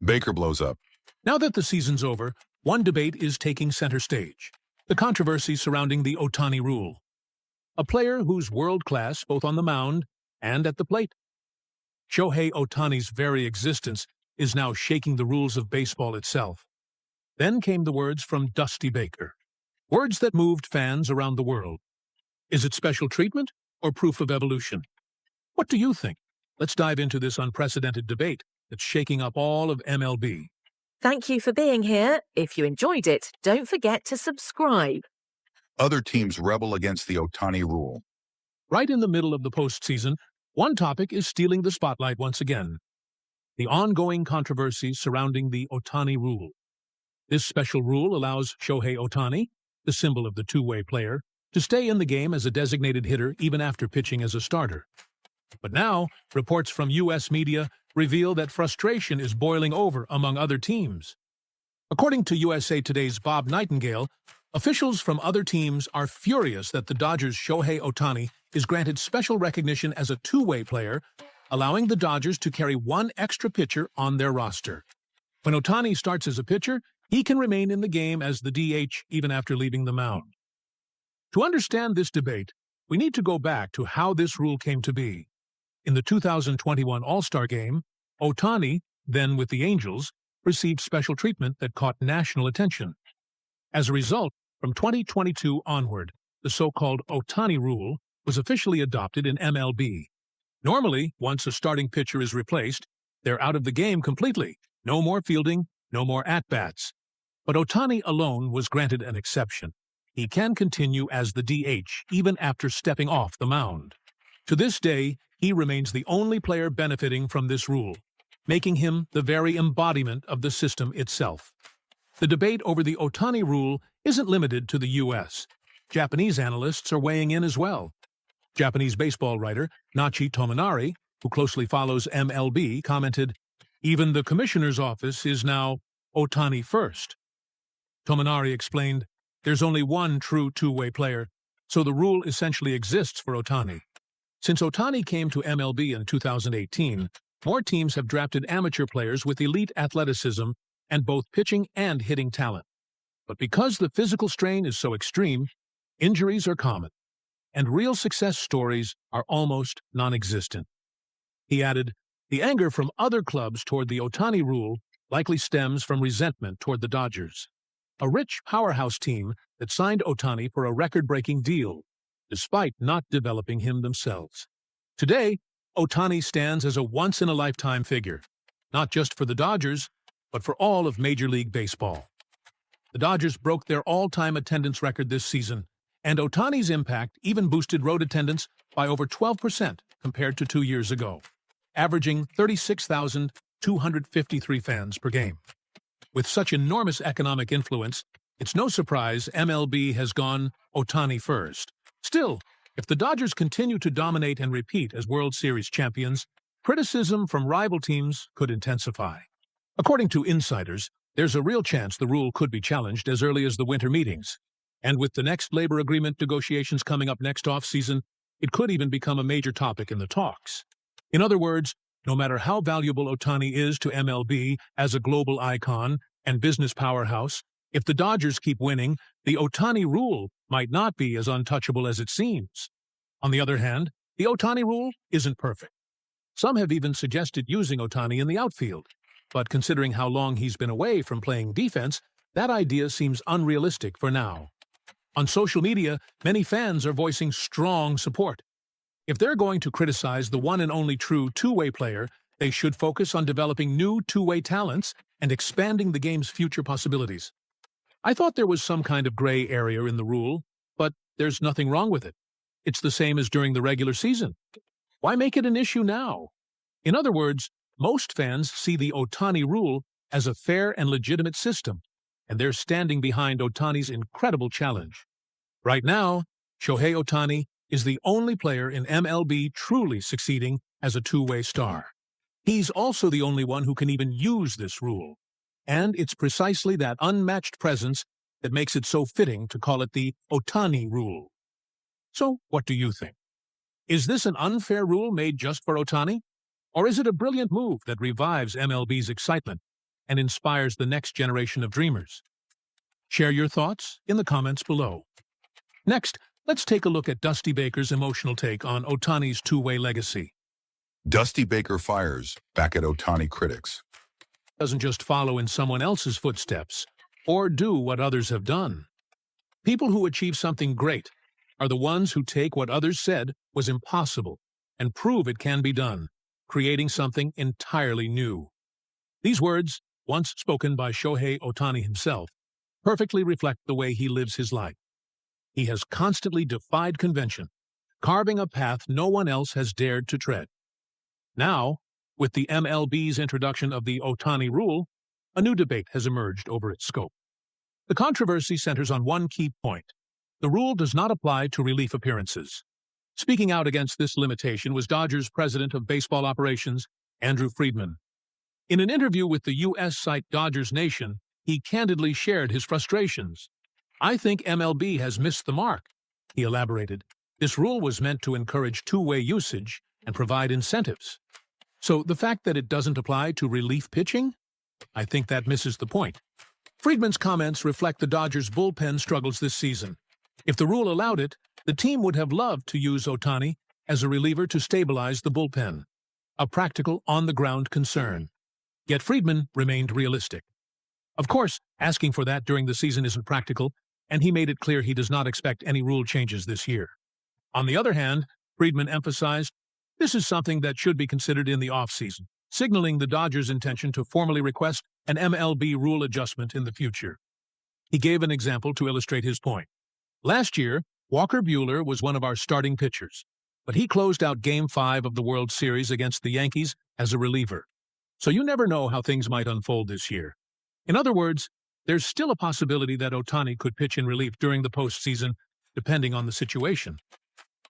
Baker blows up. Now that the season's over, one debate is taking center stage: the controversy surrounding the Ohtani rule. A player who's world-class both on the mound and at the plate. Shohei Ohtani's very existence is now shaking the rules of baseball itself. Then came the words from Dusty Baker. Words that moved fans around the world. Is it special treatment or proof of evolution? What do you think? Let's dive into this unprecedented debate that's shaking up all of MLB. Thank you for being here. If you enjoyed it, don't forget to subscribe. Other teams rebel against the Ohtani rule. Right in the middle of the postseason, one topic is stealing the spotlight once again: the ongoing controversy surrounding the Ohtani rule. This special rule allows Shohei Ohtani, the symbol of the two-way player, to stay in the game as a designated hitter even after pitching as a starter. But now, reports from U.S. media reveal that frustration is boiling over among other teams. According to USA Today's Bob Nightingale, officials from other teams are furious that the Dodgers' Shohei Ohtani is granted special recognition as a two-way player, allowing the Dodgers to carry one extra pitcher on their roster. When Ohtani starts as a pitcher, he can remain in the game as the DH even after leaving the mound. To understand this debate, we need to go back to how this rule came to be. In the 2021 All-Star Game, Ohtani, then with the Angels, received special treatment that caught national attention. As a result, from 2022 onward, the so-called Ohtani rule was officially adopted in MLB. Normally, once a starting pitcher is replaced, they're out of the game completely. No more fielding, no more at-bats. But Ohtani alone was granted an exception. He can continue as the DH even after stepping off the mound. To this day, he remains the only player benefiting from this rule, making him the very embodiment of the system itself. The debate over the Ohtani rule isn't limited to the U.S. Japanese analysts are weighing in as well. Japanese baseball writer Nachi Tominari, who closely follows MLB, commented, "Even the commissioner's office is now Ohtani first." Tominari explained, "There's only one true two-way player, so the rule essentially exists for Ohtani. Since Ohtani came to MLB in 2018, more teams have drafted amateur players with elite athleticism and both pitching and hitting talent. But because the physical strain is so extreme, injuries are common, and real success stories are almost non-existent." He added, "The anger from other clubs toward the Ohtani rule likely stems from resentment toward the Dodgers, a rich powerhouse team that signed Ohtani for a record-breaking deal, despite not developing him themselves. Today, Ohtani stands as a once-in-a-lifetime figure, not just for the Dodgers, but for all of Major League Baseball. The Dodgers broke their all-time attendance record this season, and Ohtani's impact even boosted road attendance by over 12% compared to 2 years ago, averaging 36,253 fans per game. With such enormous economic influence, it's no surprise MLB has gone Ohtani first. Still, if the Dodgers continue to dominate and repeat as World Series champions, criticism from rival teams could intensify. According to insiders, there's a real chance the rule could be challenged as early as the winter meetings. And with the next labor agreement negotiations coming up next off-season, it could even become a major topic in the talks. In other words, no matter how valuable Ohtani is to MLB as a global icon and business powerhouse, if the Dodgers keep winning, the Ohtani rule might not be as untouchable as it seems. On the other hand, the Ohtani rule isn't perfect. Some have even suggested using Ohtani in the outfield, but considering how long he's been away from playing defense, that idea seems unrealistic for now. On social media, many fans are voicing strong support. If they're going to criticize the one and only true two-way player, they should focus on developing new two-way talents and expanding the game's future possibilities. I thought there was some kind of gray area in the rule, but there's nothing wrong with it. It's the same as during the regular season. Why make it an issue now? In other words, most fans see the Ohtani rule as a fair and legitimate system, and they're standing behind Ohtani's incredible challenge. Right now, Shohei Ohtani is the only player in MLB truly succeeding as a two-way star. He's also the only one who can even use this rule. And it's precisely that unmatched presence that makes it so fitting to call it the Ohtani rule. So, what do you think? Is this an unfair rule made just for Ohtani? Or is it a brilliant move that revives MLB's excitement? and inspires the next generation of dreamers. Share your thoughts in the comments below. Next, let's take a look at Dusty Baker's emotional take on Ohtani's two-way legacy. Dusty Baker fires back at Otani critics. Doesn't just follow in someone else's footsteps or do what others have done. People who achieve something great are the ones who take what others said was impossible and prove it can be done, creating something entirely new. These words, once spoken by Shohei Ohtani himself, perfectly reflect the way he lives his life. He has constantly defied convention, carving a path no one else has dared to tread. Now, with the MLB's introduction of the Otani rule, a new debate has emerged over its scope. The controversy centers on one key point. The rule does not apply to relief appearances. Speaking out against this limitation was Dodgers president of baseball operations, Andrew Friedman. In an interview with the U.S. site Dodgers Nation, he candidly shared his frustrations. "I think MLB has missed the mark," he elaborated. "This rule was meant to encourage two-way usage and provide incentives. So the fact that it doesn't apply to relief pitching? I think that misses the point." Friedman's comments reflect the Dodgers' bullpen struggles this season. If the rule allowed it, the team would have loved to use Ohtani as a reliever to stabilize the bullpen, a practical, on-the-ground concern. Yet Friedman remained realistic. Of course, asking for that during the season isn't practical, and he made it clear he does not expect any rule changes this year. On the other hand, Friedman emphasized, this is something that should be considered in the offseason, signaling the Dodgers' intention to formally request an MLB rule adjustment in the future. He gave an example to illustrate his point. Last year, Walker Buehler was one of our starting pitchers, but he closed out Game 5 of the World Series against the Yankees as a reliever. So you never know how things might unfold this year. In other words, there's still a possibility that Ohtani could pitch in relief during the postseason, depending on the situation.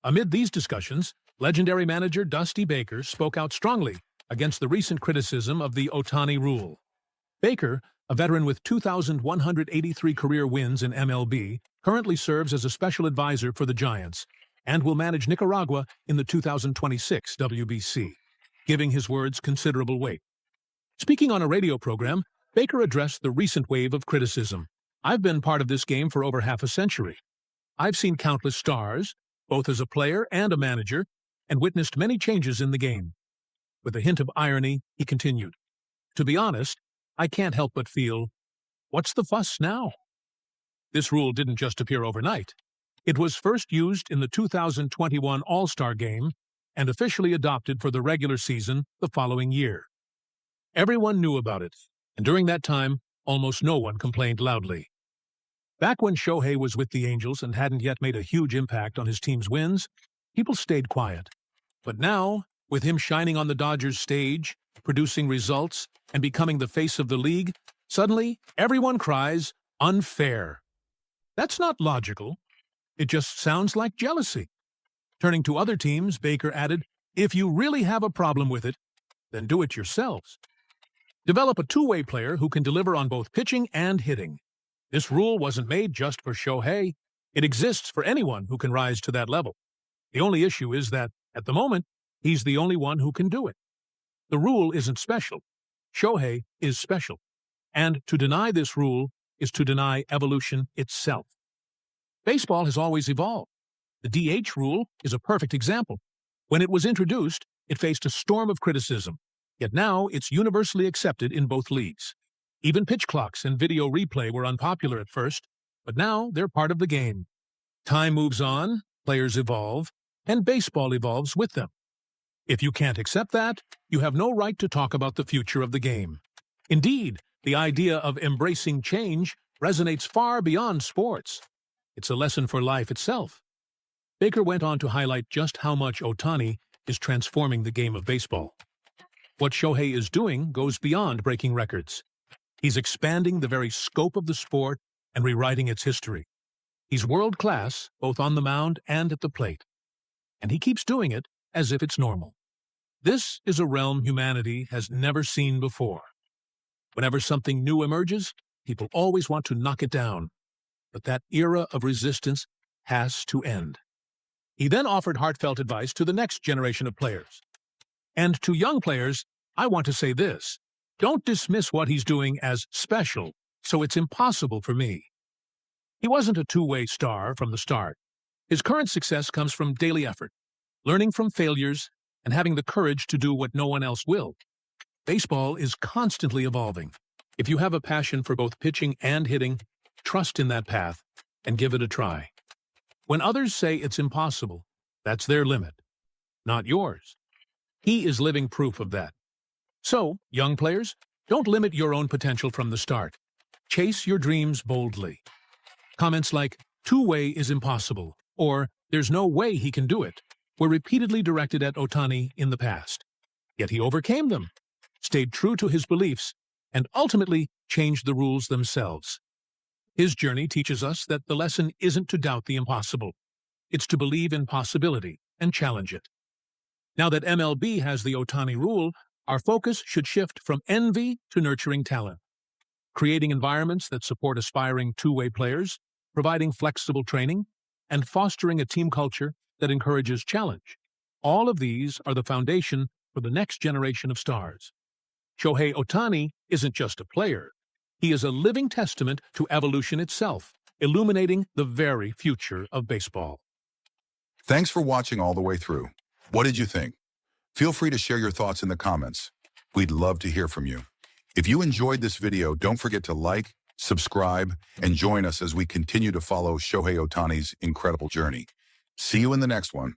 Amid these discussions, legendary manager Dusty Baker spoke out strongly against the recent criticism of the Otani rule. Baker, a veteran with 2,183 career wins in MLB, currently serves as a special advisor for the Giants and will manage Nicaragua in the 2026 WBC, giving his words considerable weight. Speaking on a radio program, Baker addressed the recent wave of criticism. "I've been part of this game for over half a century. I've seen countless stars, both as a player and a manager, and witnessed many changes in the game." With a hint of irony, he continued, "To be honest, I can't help but feel, what's the fuss now?" This rule didn't just appear overnight. It was first used in the 2021 All-Star Game and officially adopted for the regular season the following year. Everyone knew about it, and during that time, almost no one complained loudly. Back when Shohei was with the Angels and hadn't yet made a huge impact on his team's wins, people stayed quiet. But now, with him shining on the Dodgers stage, producing results, and becoming the face of the league, suddenly everyone cries, "Unfair." That's not logical. It just sounds like jealousy. Turning to other teams, Baker added, "If you really have a problem with it, then do it yourselves. Develop a two-way player who can deliver on both pitching and hitting. This rule wasn't made just for Shohei. It exists for anyone who can rise to that level. The only issue is that, at the moment, he's the only one who can do it. The rule isn't special. Shohei is special. And to deny this rule is to deny evolution itself. Baseball has always evolved. The DH rule is a perfect example. When it was introduced, it faced a storm of criticism. Yet now it's universally accepted in both leagues. Even pitch clocks and video replay were unpopular at first, but now they're part of the game. Time moves on, players evolve, and baseball evolves with them. If you can't accept that, you have no right to talk about the future of the game. Indeed, the idea of embracing change resonates far beyond sports. It's a lesson for life itself. Baker went on to highlight just how much Ohtani is transforming the game of baseball. What Shohei is doing goes beyond breaking records. He's expanding the very scope of the sport and rewriting its history. He's world-class, both on the mound and at the plate. And he keeps doing it as if it's normal. This is a realm humanity has never seen before. Whenever something new emerges, people always want to knock it down. But that era of resistance has to end. He then offered heartfelt advice to the next generation of players. And to young players, I want to say this. Don't dismiss what he's doing as special, so it's impossible for me. He wasn't a two-way star from the start. His current success comes from daily effort, learning from failures, and having the courage to do what no one else will. Baseball is constantly evolving. If you have a passion for both pitching and hitting, trust in that path and give it a try. When others say it's impossible, that's their limit, not yours. He is living proof of that. So, young players, don't limit your own potential from the start. Chase your dreams boldly. Comments like, two-way is impossible, or there's no way he can do it, were repeatedly directed at Ohtani in the past. Yet he overcame them, stayed true to his beliefs, and ultimately changed the rules themselves. His journey teaches us that the lesson isn't to doubt the impossible. It's to believe in possibility and challenge it. Now that MLB has the Ohtani rule, our focus should shift from envy to nurturing talent, creating environments that support aspiring two-way players, providing flexible training, and fostering a team culture that encourages challenge. All of these are the foundation for the next generation of stars. Shohei Ohtani isn't just a player. He is a living testament to evolution itself, illuminating the very future of baseball. Thanks for watching all the way through. What did you think? Feel free to share your thoughts in the comments. We'd love to hear from you. If you enjoyed this video, don't forget to like, subscribe, and join us as we continue to follow Shohei Ohtani's incredible journey. See you in the next one.